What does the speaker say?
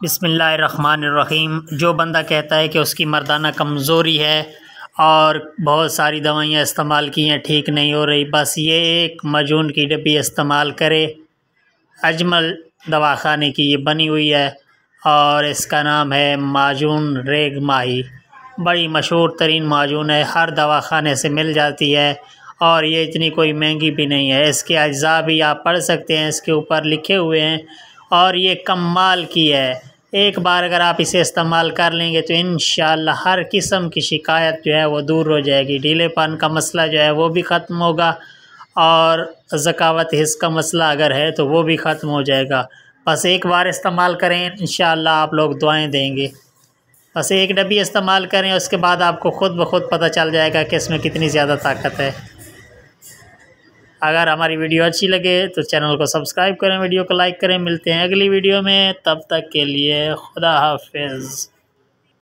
बिस्मिल्लाहिर्रहमानिर्रहीम। जो बंदा कहता है कि उसकी मर्दाना कमज़ोरी है और बहुत सारी दवाइयाँ इस्तेमाल की हैं ठीक नहीं हो रही, बस ये एक माजून की डब्बी इस्तेमाल करे। अजमल दवाखाने की ये बनी हुई है और इसका नाम है माजून रेग माही। बड़ी मशहूर तरीन माजून है, हर दवाखाने से मिल जाती है और ये इतनी कोई महंगी भी नहीं है। इसके अज्जा भी आप पढ़ सकते हैं, इसके ऊपर लिखे हुए हैं और ये कमाल की है। एक बार अगर आप इसे इस्तेमाल कर लेंगे तो इंशाअल्लाह हर किस्म की शिकायत जो है वो दूर हो जाएगी। ढीलेपन का मसला जो है वो भी ख़त्म होगा और ज़कावत हिस्स का मसला अगर है तो वो भी ख़त्म हो जाएगा। बस एक बार इस्तेमाल करें, इंशाअल्लाह आप लोग दुआएं देंगे। बस एक डब्बी इस्तेमाल करें, उसके बाद आपको ख़ुद ब खुद पता चल जाएगा कि इसमें कितनी ज़्यादा ताकत है। अगर हमारी वीडियो अच्छी लगे तो चैनल को सब्सक्राइब करें, वीडियो को लाइक करें। मिलते हैं अगली वीडियो में, तब तक के लिए खुदा हाफिज़।